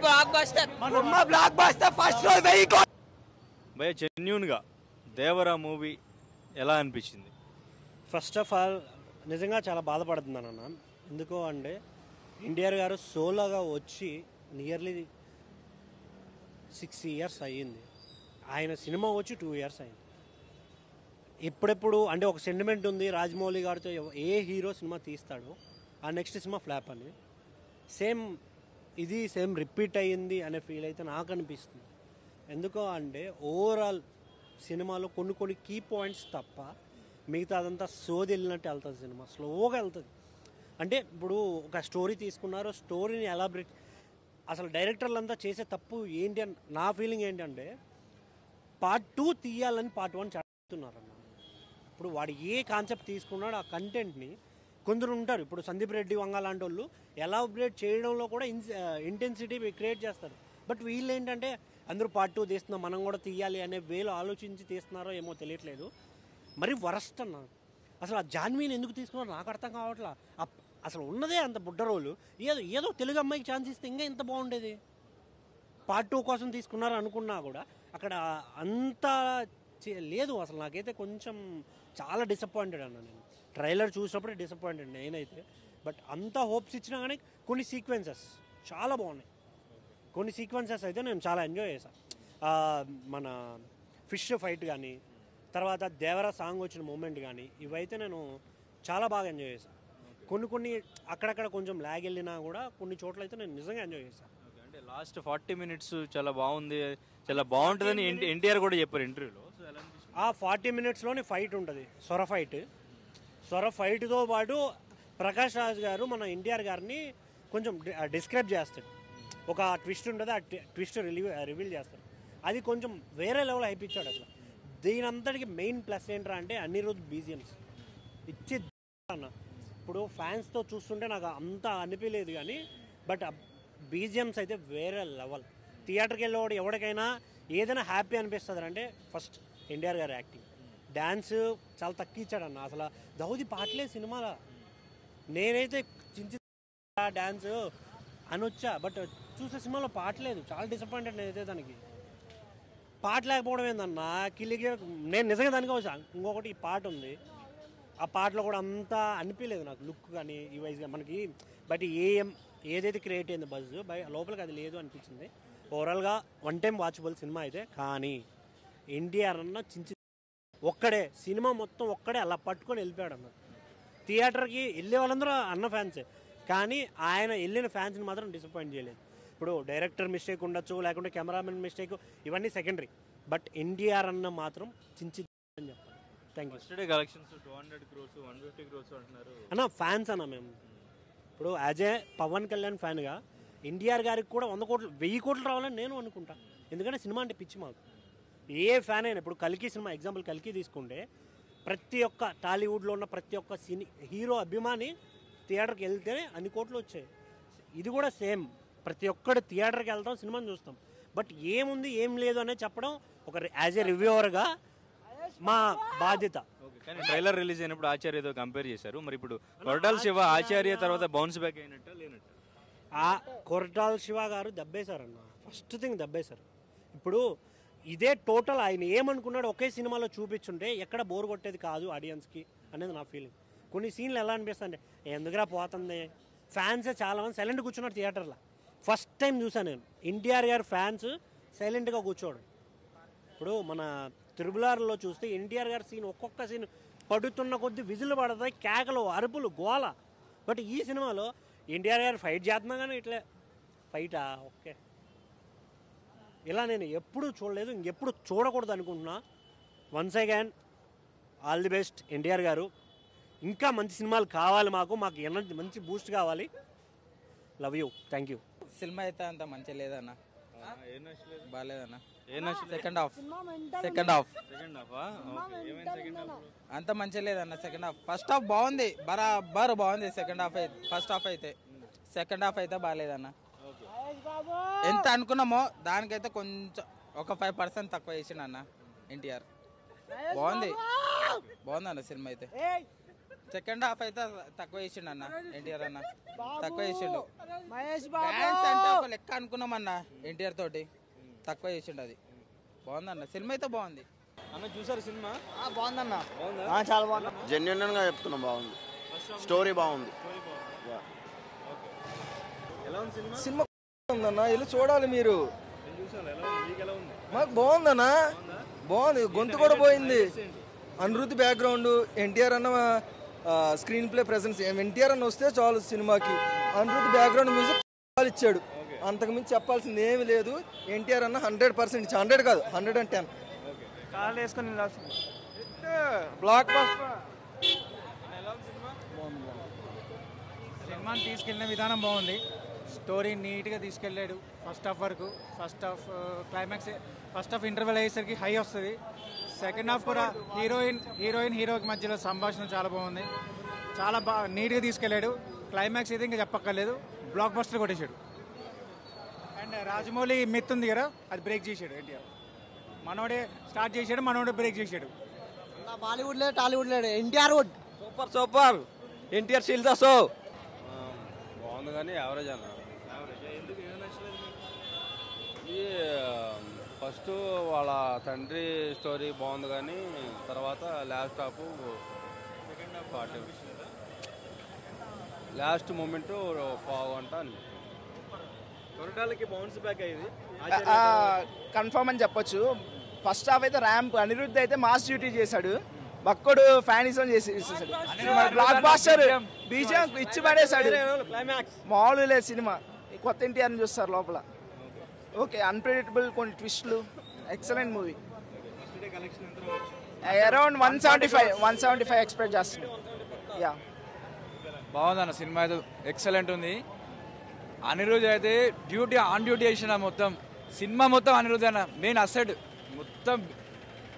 Block buster first రోజు 1000 కోట్లు. భయ జెన్యూన్గా దేవరా మూవీ ఎలా అనిపించింది? ఫస్ట్ ఆఫ్ ఆల్ నిజంగా చాలా బాధపడుతున్నాను అన్న. ఎందుకో అంటే ఎన్టీఆర్ గారు సోలోగా వచ్చి నియర్లీ 6 years అయ్యింది. ఆయన సినిమా వచ్చి 2 years అయింది. ఎప్పుడెప్పుడు అంటే ఒక సెంటిమెంట్ ఉంది, రాజమౌళి గారితో ఏ హీరో సినిమా తీస్తాడో ఆ నెక్స్ట్ సినిమా ఫ్లాప్ అని సేమ్ రిపీట్ అయ్యింది అనే ఫీల్ అయితే నాకు అనిపిస్తుంది. ఎందుకో అంటే ఓవరాల్ సినిమాలో కొన్ని కీ పాయింట్స్ తప్ప మిగతా అదంతా సోది వెళ్ళినట్టు వెళ్తుంది. సినిమా స్లోగా వెళ్తుంది. అంటే ఇప్పుడు ఒక స్టోరీ తీసుకున్నారు, స్టోరీని ఎలాబరేట్ అసలు డైరెక్టర్లు అంతా చేసే తప్పు ఏంటి అని నా ఫీలింగ్ ఏంటంటే పార్ట్ 2 తీయాలని పార్ట్ 1 చెప్తున్నారన్న. ఇప్పుడు వాడు ఏ కాన్సెప్ట్ తీసుకున్నాడు ఆ కంటెంట్ని కొందరు ఉంటారు. ఇప్పుడు సందీప్ రెడ్డి వంగ లాంటి వాళ్ళు ఎలాబరేట్ చేయడంలో కూడా ఇంటెన్సిటీ క్రియేట్ చేస్తారు. బట్ వీళ్ళు ఏంటంటే అందరూ పార్ట్ 2 తీస్తున్నాం మనం కూడా తీయాలి అనే వేలో ఆలోచించి తీస్తున్నారో ఏమో తెలియట్లేదు. మరి వరస్ట్ అన్న. అసలు ఆ జాన్వీని ఎందుకు తీసుకున్నారో నాకు అర్థం కావట్లా. అసలు ఉన్నదే అంత బుడ్డ రోలు, ఏదో తెలుగు అమ్మాయికి ఛాన్స్ ఇస్తే ఇంకా ఎంత బాగుండేది. పార్ట్ 2 కోసం తీసుకున్నారు అనుకున్నా కూడా అక్కడ అంత లేదు. అసలు నాకైతే కొంచెం చాలా డిసప్పాయింటెడ్ అన్న. నేను ట్రైలర్ చూసినప్పుడే డిసప్పాయింటెడ్ నేనైతే. బట్ అంత హోప్స్ ఇచ్చినా కానీ కొన్ని సీక్వెన్సెస్ చాలా బాగున్నాయి. కొన్ని సీక్వెన్సెస్ అయితే నేను చాలా ఎంజాయ్ చేశాను. మన ఫిష్ ఫైట్ కానీ, తర్వాత దేవరా సాంగ్ వచ్చిన మూమెంట్ కానీ, ఇవైతే నేను చాలా బాగా ఎంజాయ్ చేశాను. కొన్ని అక్కడక్కడ కొంచెం లాగ్ వెళ్ళినా కూడా కొన్ని చోట్ల అయితే నేను నిజంగా ఎంజాయ్ చేశాను. అంటే లాస్ట్ 40 minutes చాలా బాగుంది, చాలా బాగుంటుందని ఎన్టీఆర్ కూడా చెప్పారు ఇంటర్వ్యూలో. ఆ 40 minutesలోని ఫైట్ ఉంటుంది, సొర ఫైట్తో పాటు ప్రకాష్ రాజ్ గారు మన ఎన్టీఆర్ గారిని కొంచెం డిస్క్రైబ్ చేస్తాడు. ఒక ట్విస్ట్ ఉంటుంది, ఆ ట్విస్ట్ రివీల్ చేస్తాడు. అది కొంచెం వేరే లెవెల్ అయిపించాడు అసలు. దీని అంతటికి మెయిన్ ప్లస్ ఏంట్రా అంటే అనిరుద్ధ్ బీజిఎమ్స్ ఇచ్చి అన్న. ఇప్పుడు ఫ్యాన్స్తో చూస్తుంటే నాకు అంత అనిపించలేదు కానీ బట్ బీజిఎమ్స్ అయితే వేరే లెవెల్. థియేటర్కి వెళ్ళేవాడు ఎవరికైనా ఏదైనా హ్యాపీ అనిపిస్తుంది అంటే ఫస్ట్ ఎన్టీఆర్ గారి యాక్టింగ్. డ్యాన్స్ చాలా తక్కువ ఇచ్చాడన్న. అసలు దౌది పాటలే సినిమాలో. నేనైతే చించి డ్యాన్స్ అని వచ్చా, బట్ చూసే సినిమాలో పాటలేదు. చాలా డిసప్పాయింటెడ్ నేనైతే దానికి. పాట లేకపోవడం ఏందన్నా కిలికి. నేను నిజంగా దానికి వచ్చా. ఇంకొకటి ఈ పాట ఉంది, ఆ పాటలో కూడా అంతా అనిపించలేదు నాకు లుక్ కానీ ఈ వైజ్గా మనకి. బట్ ఏదైతే క్రియేట్ అయింది బజ్ లోపలికి అది లేదు అనిపించింది. ఓవరాల్గా 1 time వాచబుల్ సినిమా అయితే. కానీ ఎన్టీఆర్ అన్న ఒక్కడే సినిమా మొత్తం ఒక్కడే అలా పట్టుకొని వెళ్ళిపోయాడు అన్న. థియేటర్కి వెళ్ళే వాళ్ళందరూ అన్న ఫ్యాన్సే, కానీ ఆయన వెళ్ళిన ఫ్యాన్స్ని మాత్రం డిసప్పాయింట్ చేయలేదు. ఇప్పుడు డైరెక్టర్ మిస్టేక్ ఉండొచ్చు, లేకుంటే కెమెరామెన్ మిస్టేక్, ఇవన్నీ సెకండరీ. బట్ ఎన్టీఆర్ అన్న మాత్రం అని చెప్పాలి. Thank you. First day collections 200 crores 150 crores అంటున్నారు అన్న. ఫ్యాన్స్ అన్న మేము. ఇప్పుడు యాజ్ ఏ పవన్ కళ్యాణ్ ఫ్యాన్గా ఎన్టీఆర్ గారికి కూడా 100 కోట్లు 1000 కోట్లు రావాలని నేను అనుకుంటా. ఎందుకంటే సినిమా అంటే పిచ్చి మాకు. ఏ ఫ్యాన్ అయినా ఇప్పుడు కల్కి సినిమా ఎగ్జాంపుల్ కల్కి తీసుకుంటే ప్రతి ఒక్క టాలీవుడ్లో ఉన్న ప్రతి ఒక్క హీరో అభిమాని థియేటర్కి వెళ్తేనే అన్ని కోట్లు వచ్చాయి. ఇది కూడా సేమ్. ప్రతి ఒక్కడు థియేటర్కి వెళ్తాం, సినిమాని చూస్తాం. బట్ ఏముంది ఏం లేదు అనేది చెప్పడం ఒక యాజ్ ఏ రివ్యూవర్గా మా బాధ్యత. కానీ ట్రైలర్ రిలీజ్ అయినప్పుడు ఆచార్యతో కంపేర్ చేశారు. మరి ఇప్పుడు కొరటాల శివ ఆచార్య తర్వాత బౌన్స్ బ్యాక్ అయినట్ట లేనట్ట? కొరటాల శివ గారు దెబ్బేశారన్న. First thing దెబ్బేశారు. ఇప్పుడు ఇదే టోటల్ ఆయన ఏమనుకున్నాడు ఒకే సినిమాలో చూపించుంటే ఎక్కడ బోర్ కొట్టేది కాదు ఆడియన్స్కి అనేది నా ఫీలింగ్. కొన్ని సీన్లు ఎలా అనిపిస్తుంది అంటే ఎందుకురా పోతుంది. ఫ్యాన్సే చాలామంది సైలెంట్ కూర్చున్నారు థియేటర్లో. ఫస్ట్ టైం చూసాను నేను ఎన్టీఆర్ గారి ఫ్యాన్స్ సైలెంట్గా కూర్చోవడం. ఇప్పుడు మన త్రిబులార్లో చూస్తే ఎన్టీఆర్ గారి సీన్ ఒక్కొక్క సీన్ పడుతున్న కొద్ది విజులు పడతాయి, కేకలు, అరుపులు, గోల. బట్ ఈ సినిమాలో ఎన్టీఆర్ గారు ఫైట్ చేస్తున్నా కానీ ఇట్లే ఫైటా ఓకే ఇలా నేను ఎప్పుడు చూడలేదు, ఇంకెప్పుడు చూడకూడదు అనుకుంటున్నా. Once again all the best NTR గారు. ఇంకా మంచి సినిమాలు కావాలి మాకు ఎనర్జీ మంచి బూస్ట్ కావాలి. Love you. Thank you. Cinema అయితే అంత మంచిగా లేదన్న, బాగాలేదన్న. సెకండ్ హాఫ్ అంత మంచిగా లేదన్న. సెకండ్ హాఫ్ ఫస్ట్ హాఫ్ బాగుంది, బరాబర్ బాగుంది. ఫస్ట్ హాఫ్ అయితే సెకండ్ హాఫ్ అయితే బాగాలేదన్న. ఎంత అనుకున్నామో దానికైతే కొంచెం ఒక 5% తక్కువ చేసిండు అన్న ఎన్టీఆర్. బాగుంది అన్న సినిమా అయితే. సెకండ్ హాఫ్ అయితే తక్కువ చేసిండు అన్న ఎన్టీఆర్ అన్న తక్కువ చేసిండు మహేష్ డాన్స్ అంటే ఒక లెక్క అనుకున్నామన్న ఎన్టీఆర్ తోటి తక్కువ చేసిండు అది బాగుందన్న సినిమా అయితే బాగుంది అన్న చూసారు సినిమా బాగుందన్న బాగుందా చాలా బాగుంది. జెన్యున్ గా చెప్తున్నా బాగుంది స్టోరీ బాగుంది ఎలా ఉంది సినిమా సినిమా ఉందన్న వెళ్ళి చూడాలి మీరు. నేను చూసాను ఎలా ఉంది మీకు ఎలా ఉంది మాకు బాగుందన్న బాగుంది గొంతు కూడా పోయింది. అనిరుద్ధ్ బ్యాక్గ్రౌండ్ ఎన్టీఆర్ అన్న స్క్రీన్ ప్లే ప్రెసెన్స్ ఎన్టీఆర్ అన్న వస్తే చాలు సినిమాకి. అనిరుద్ధ్ బ్యాక్గ్రౌండ్ మ్యూజిక్ ఇచ్చాడు అంతకుమించి చెప్పాల్సింది ఏమీ లేదు. ఎన్టీఆర్ అన్న 100% 100 కాదు 110 కాళ్ళు వేసుకొని బ్లాక్ బస్టర్. సినిమాని తీసుకెళ్ళిన విధానం బాగుంది. స్టోరీ నీట్గా తీసుకెళ్ళాడు ఫస్ట్ హాఫ్ వరకు. First half climax first half interval అయ్యేసరికి హై వస్తుంది. సెకండ్ హాఫ్ కూడా హీరోకి మధ్యలో సంభాషణ చాలా బాగుంది. చాలా నీట్గా తీసుకెళ్ళాడు. క్లైమాక్స్ అయితే ఇంకా చెప్పక్కర్లేదు, బ్లాక్ బస్టర్ కొట్టేశాడు. అండ్ రాజమౌళి మిత్ ఉంది కదా, అది బ్రేక్ చేశాడు ఎన్టీఆర్. మనోడే స్టార్ట్ చేశాడు, మనోడే బ్రేక్ చేశాడు. బాలీవుడ్ లేదు టాలీవుడ్ లేదు ఎన్టీఆర్ వుడ్ సూపర్ ఎన్టీఆర్ షీల్స్ సో బాగుంది కానీ యావరేజ్ అన్న. ఎందుకు ఏం నచ్చలేదు మీకు? ఇది ఫస్ట్ వాళ్ళ తండ్రి స్టోరీ బాగుంది కానీ తర్వాత లాస్ట్ హాఫ్ లాస్ట్ మూమెంట్ పావుగంట అనిపిస్తుంది. కొరటాలకి బౌన్స్ బ్యాక్ అయ్యింది కన్ఫర్మ్ అని చెప్పొచ్చు. ఫస్ట్ హాఫ్ అయితే ర్యాంప్, అనిరుద్ధ్ అయితే మాస్ డ్యూటీ చేశాడు, బక్కడు ఫ్యానిజం చేసేసాడు. బ్లాక్ బాస్టర్ బీజం ఇచ్చి పడేశాడు. మామూలు లేదు సినిమా. కొత్త ఎన్టీఆర్ని చూస్తారు లోపల. ఓకే అన్ప్రెడిక్టబుల్ కొన్ని ట్విస్ట్లు. Excellent movie. అరౌండ్ 175 ఎక్స్పెక్ట్ చేస్తుంది. యా బాగుందన్న సినిమా అయితే ఎక్సలెంట్ ఉంది. అనిరుద్ధ్ అయితే ఆన్ డ్యూటీ చేసిన మొత్తం సినిమా మొత్తం అనిరుద్ధ్ అన్న మెయిన్ అసెట్ మొత్తం.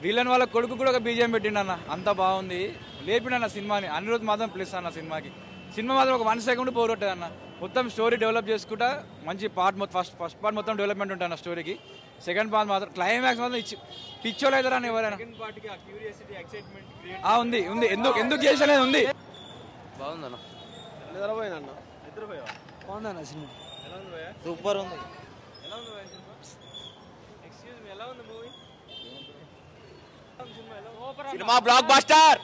విలన్ వాళ్ళ కొడుకు కూడా ఒక బీజం పెట్టిండన్న, అంత బాగుంది. లేపిడన్న సినిమాని. అనిరుద్ధ్ మాత్రం ప్లస్ అన్న సినిమాకి. సినిమా మాత్రం ఒక 1 సెకండ్ పోగొట్టదు అన్న. మొత్తం స్టోరీ డెవలప్ చేసుకుంటా మంచి పార్ట్ మొత్తం ఫస్ట్ పార్ట్ మొత్తం డెవలప్మెంట్ ఉంటుంది అన్న స్టోరీకి. సెకండ్ పార్ట్ మాత్రం క్లైమాక్స్ మాత్రం పిచ్చోలు అవుతారా అని ఎవరైనా ఉంది ఉంది ఎందుకు చేసనేది ఉంది. బాగుందన్న. నిద్రపోయినన్న. బాగుందన్న సినిమా ఎలా ఉంది భయ్యా? సూపర్ ఉంది. ఎలా ఉంది భయ్యా సినిమా? ఎక్స్క్యూజ్ మీ, ఎలా ఉంది మూవీ? సినిమా బ్లాక్ బస్టర్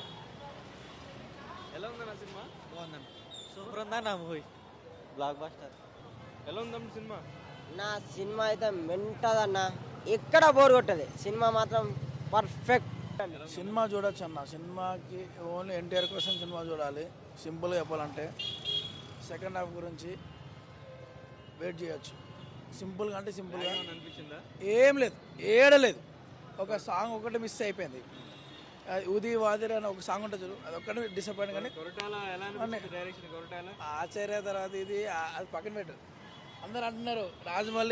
ఎలా ఉందన్న సినిమా? బాగుందన్న సూపర్ ఉందన్న మూవీ బ్లాక్ బస్టర్. ఎలా ఉందన్న సినిమా? నా సినిమా అయితే మెంటదన్న, ఎక్కడ బోర్ కొట్టదు. సినిమా మాత్రం పర్ఫెక్ట్. సినిమా చూడొచ్చు అన్న. సినిమాకి ఓన్లీ ఎన్టీఆర్ కోసం సినిమా చూడాలి. సింపుల్గా చెప్పాలంటే సెకండ్ హాఫ్ గురించి వెయిట్ చేయొచ్చు. సింపుల్గా అంటే సింపుల్గా అనిపించిందా? ఏం లేదు, ఏడలేదు. ఒక సాంగ్ ఒకటి మిస్ అయిపోయింది. ఉది వాదిరి అని ఒక సాంగ్ ఉంటుంది చూడు, అది ఒక్కటి డిసప్పాయింట్. కానీ కొరటాల ఎలా అనిపించింది డైరెక్షన్? కొరటాల ఆచార్య తర్వాత ఇది అది పక్కన పెట్టారు. అందరు అంటున్నారు రాజమౌళి